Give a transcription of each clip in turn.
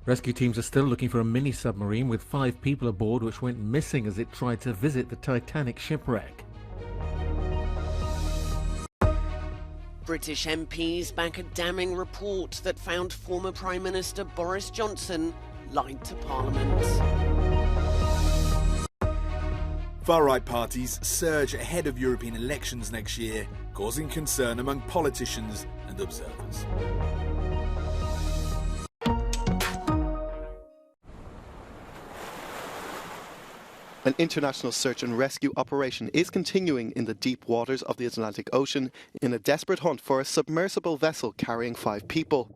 Rescue teams are still looking for a mini-submarine with 5 people aboard which went missing as it tried to visit the Titanic shipwreck. British MPs back a damning report that found former Prime Minister Boris Johnson lied to Parliament. Far-right parties surge ahead of European elections next year, causing concern among politicians and observers. An international search and rescue operation is continuing in the deep waters of the Atlantic Ocean in a desperate hunt for a submersible vessel carrying 5 people.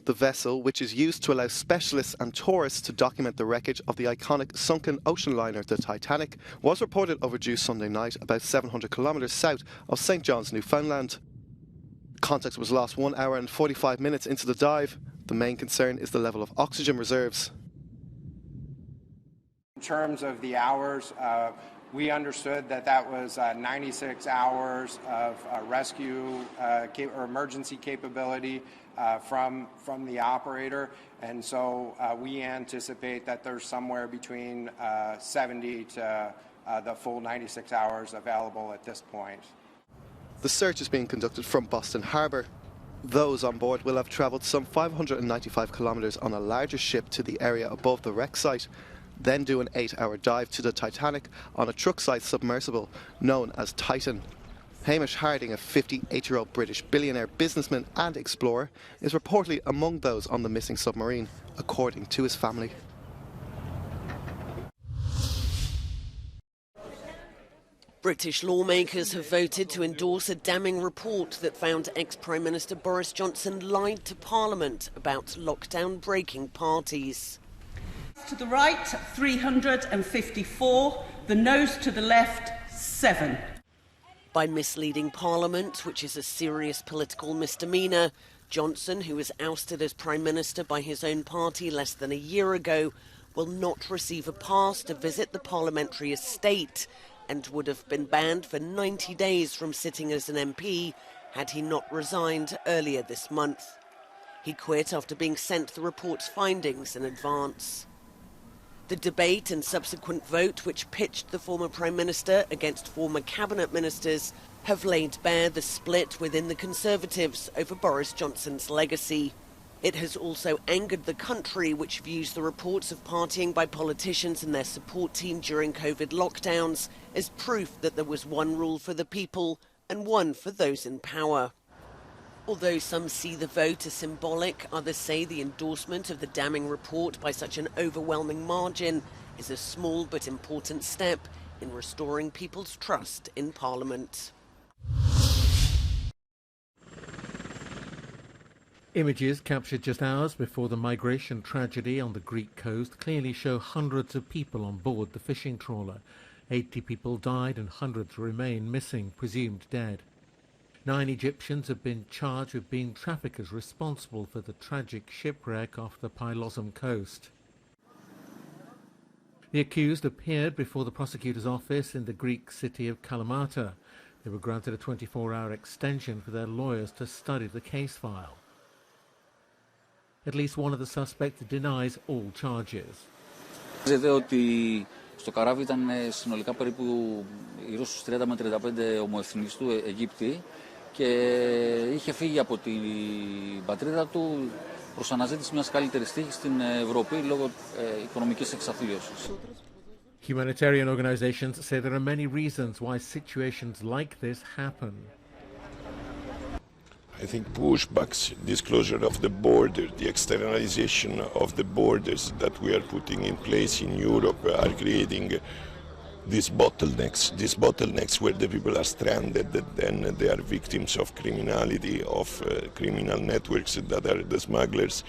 The vessel, which is used to allow specialists and tourists to document the wreckage of the iconic sunken ocean liner, the Titanic, was reported overdue Sunday night about 700 kilometres south of St. John's, Newfoundland. Contact was lost 1 hour and 45 minutes into the dive. The main concern is the level of oxygen reserves. In terms of the hours, we understood that was 96 hours of rescue or emergency capability from the operator, and so we anticipate that there's somewhere between 70 to the full 96 hours available at this point. The search is being conducted from Boston Harbour. Those on board will have travelled some 595 kilometres on a larger ship to the area above the wreck site, then do an 8-hour dive to the Titanic on a truck-sized submersible known as Titan. Hamish Harding, a 58-year-old British billionaire businessman and explorer, is reportedly among those on the missing submarine, according to his family. British lawmakers have voted to endorse a damning report that found ex-Prime Minister Boris Johnson lied to Parliament about lockdown-breaking parties. To the right, 354. The noes to the left, 7. By misleading Parliament, which is a serious political misdemeanour, Johnson, who was ousted as Prime Minister by his own party less than a year ago, will not receive a pass to visit the parliamentary estate and would have been banned for 90 days from sitting as an MP had he not resigned earlier this month. He quit after being sent the report's findings in advance. The debate and subsequent vote, which pitched the former Prime Minister against former cabinet ministers, have laid bare the split within the Conservatives over Boris Johnson's legacy. It has also angered the country, which views the reports of partying by politicians and their support team during COVID lockdowns as proof that there was one rule for the people and one for those in power. Although some see the vote as symbolic, others say the endorsement of the damning report by such an overwhelming margin is a small but important step in restoring people's trust in Parliament. Images captured just hours before the migration tragedy on the Greek coast clearly show hundreds of people on board the fishing trawler. 80 people died and hundreds remain missing, presumed dead. 9 Egyptians have been charged with being traffickers responsible for the tragic shipwreck off the Pylos coast. The accused appeared before the prosecutor's office in the Greek city of Kalamata. They were granted a 24-hour extension for their lawyers to study the case file. At least one of the suspects denies all charges. Στο καράβι ήταν συνολικά περίπου γύρω στους 30 με 35 ομοεθνείς του Αιγύπτιοι και είχε φύγει από την πατρίδα του προς αναζήτηση μιας καλύτερης τύχης στην Ευρώπη λόγω οικονομικής εξαθλίωσης. Humanitarian organizations say there are many reasons why situations like this happen. I think pushbacks, disclosure of the border, the externalization of the borders that we are putting in place in Europe are creating these bottlenecks where the people are stranded, then they are victims of criminality, of criminal networks that are the smugglers.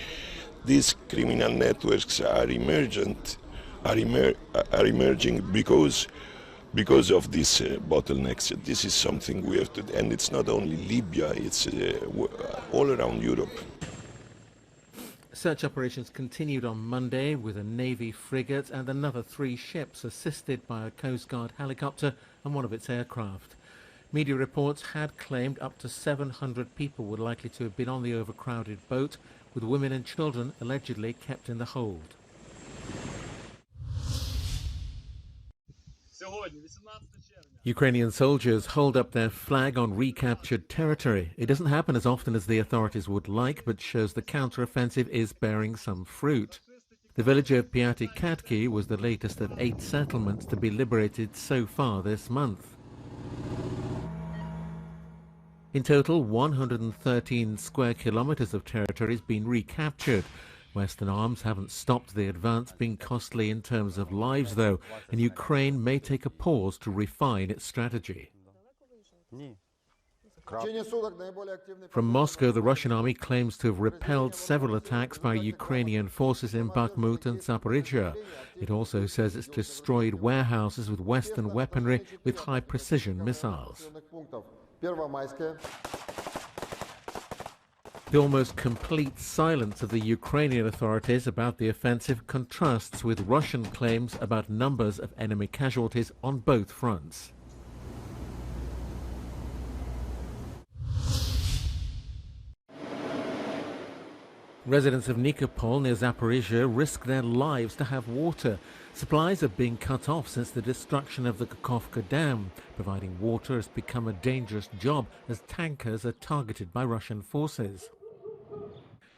These criminal networks are emerging because of these bottlenecks. This is something we have to, and it's not only Libya, it's all around Europe. Search operations continued on Monday with a Navy frigate and another 3 ships assisted by a Coast Guard helicopter and one of its aircraft. Media reports had claimed up to 700 people were likely to have been on the overcrowded boat, with women and children allegedly kept in the hold. Ukrainian soldiers hold up their flag on recaptured territory. It doesn't happen as often as the authorities would like, but shows the counteroffensive is bearing some fruit. The village of Piaty-Katki was the latest of 8 settlements to be liberated so far this month. In total, 113 square kilometers of territory has been recaptured. Western arms haven't stopped the advance being costly in terms of lives, though, and Ukraine may take a pause to refine its strategy. From Moscow, the Russian army claims to have repelled several attacks by Ukrainian forces in Bakhmut and Zaporizhzhia. It also says it's destroyed warehouses with Western weaponry with high-precision missiles. The almost complete silence of the Ukrainian authorities about the offensive contrasts with Russian claims about numbers of enemy casualties on both fronts. Residents of Nikopol near Zaporizhzhia risk their lives to have water. Supplies are being cut off since the destruction of the Kakhovka Dam. Providing water has become a dangerous job as tankers are targeted by Russian forces.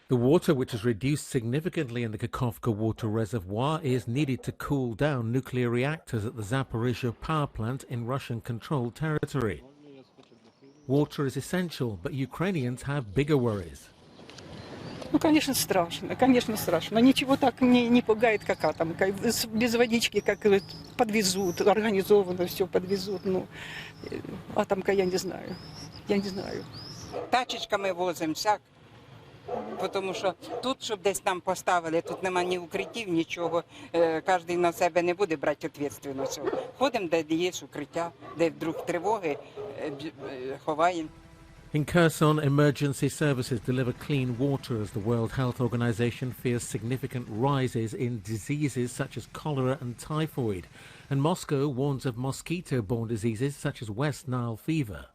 The water, which has reduced significantly in the Kakhovka water reservoir, is needed to cool down nuclear reactors at the Zaporizhzhia power plant in Russian-controlled territory. Water is essential, but Ukrainians have bigger worries. Ну, конечно, страшно, но ничего так не пугает, как атомка. Без водички, как подвезут, организованно все подвезут. Ну, атомка я не знаю. Тачечками возимо, всяк. Тому що тут, щоб десь нам поставили, тут нема ні укриттів, нічого. Кожен на себе не буде брати відповідальність. Ходимо, де є укриття, де вдруг тривоги, ховаємо. In Kherson, emergency services deliver clean water as the World Health Organization fears significant rises in diseases such as cholera and typhoid. And Moscow warns of mosquito-borne diseases such as West Nile fever.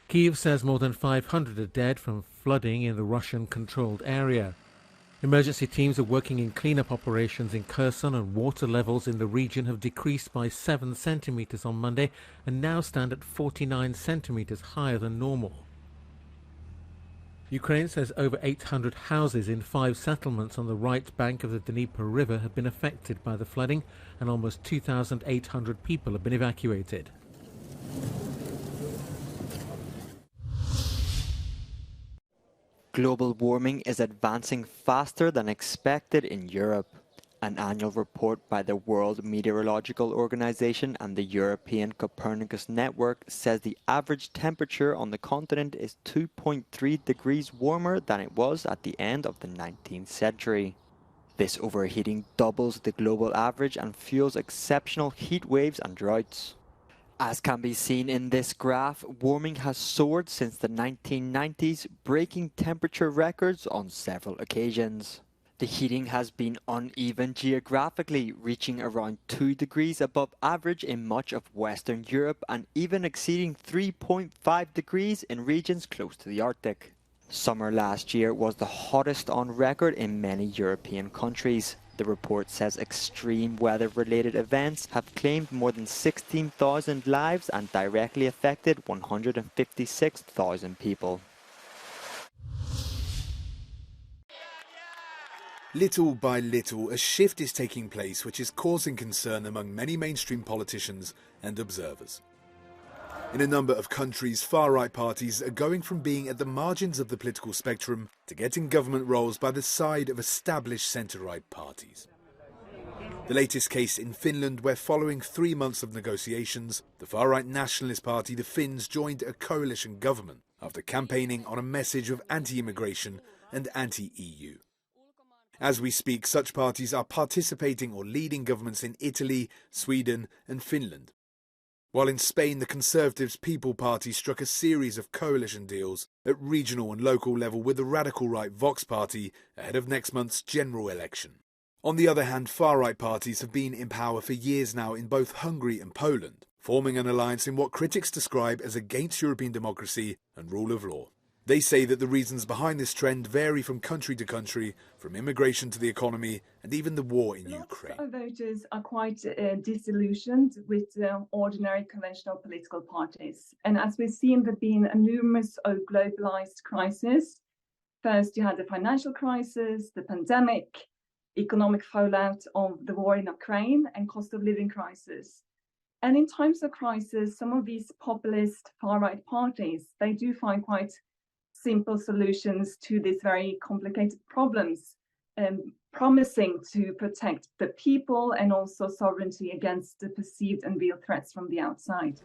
Kyiv says more than 500 are dead from flooding in the Russian-controlled area. Emergency teams are working in cleanup operations in Kherson, and water levels in the region have decreased by 7 centimeters on Monday and now stand at 49 centimeters higher than normal. Ukraine says over 800 houses in 5 settlements on the right bank of the Dnieper River have been affected by the flooding, and almost 2,800 people have been evacuated. Global warming is advancing faster than expected in Europe. An annual report by the World Meteorological Organization and the European Copernicus Network says the average temperature on the continent is 2.3 degrees warmer than it was at the end of the 19th century. This overheating doubles the global average and fuels exceptional heat waves and droughts. As can be seen in this graph, warming has soared since the 1990s, breaking temperature records on several occasions. The heating has been uneven geographically, reaching around 2 degrees above average in much of Western Europe and even exceeding 3.5 degrees in regions close to the Arctic. Summer last year was the hottest on record in many European countries. The report says extreme weather-related events have claimed more than 16,000 lives and directly affected 156,000 people. Little by little, a shift is taking place which is causing concern among many mainstream politicians and observers. In a number of countries, far-right parties are going from being at the margins of the political spectrum to getting government roles by the side of established centre-right parties. The latest case in Finland, where following 3 months of negotiations, the far-right nationalist party, the Finns, joined a coalition government after campaigning on a message of anti-immigration and anti-EU. As we speak, such parties are participating or leading governments in Italy, Sweden and Finland. While in Spain, the Conservatives People Party struck a series of coalition deals at regional and local level with the radical right Vox Party ahead of next month's general election. On the other hand, far-right parties have been in power for years now in both Hungary and Poland, forming an alliance in what critics describe as against European democracy and rule of law. They say that the reasons behind this trend vary from country to country, from immigration to the economy, and even the war in Ukraine. Lots of voters are quite disillusioned with ordinary conventional political parties. And as we've seen, there have been numerous globalized crises. First, you had the financial crisis, the pandemic, economic fallout of the war in Ukraine, and cost of living crisis. And in times of crisis, some of these populist far-right parties, they do find quite simple solutions to these very complicated problems, promising to protect the people and also sovereignty against the perceived and real threats from the outside.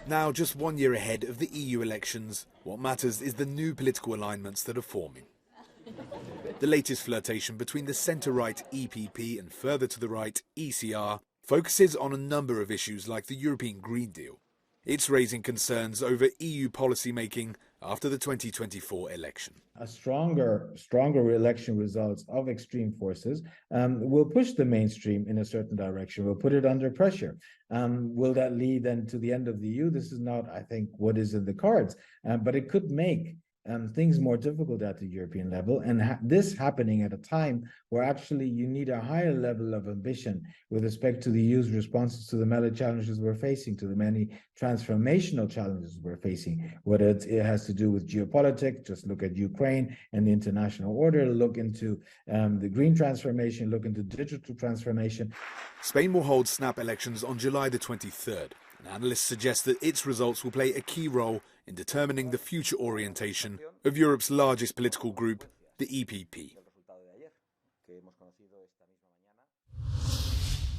Now, just 1 year ahead of the EU elections, what matters is the new political alignments that are forming. The latest flirtation between the centre-right EPP and further to the right ECR focuses on a number of issues like the European Green Deal. It's raising concerns over EU policy making after the 2024 election. A stronger election results of extreme forces will push the mainstream in a certain direction, will put it under pressure. Will that lead then to the end of the EU? This is not, I think, what is in the cards, but it could make things more difficult at the European level, and this happening at a time where actually you need a higher level of ambition with respect to the EU's responses to the many challenges we're facing, to the many transformational challenges we're facing, whether it has to do with geopolitics, just look at Ukraine and the international order, look into the green transformation, look into digital transformation. Spain will hold snap elections on July the 23rd. And analysts suggest that its results will play a key role in determining the future orientation of Europe's largest political group, the EPP.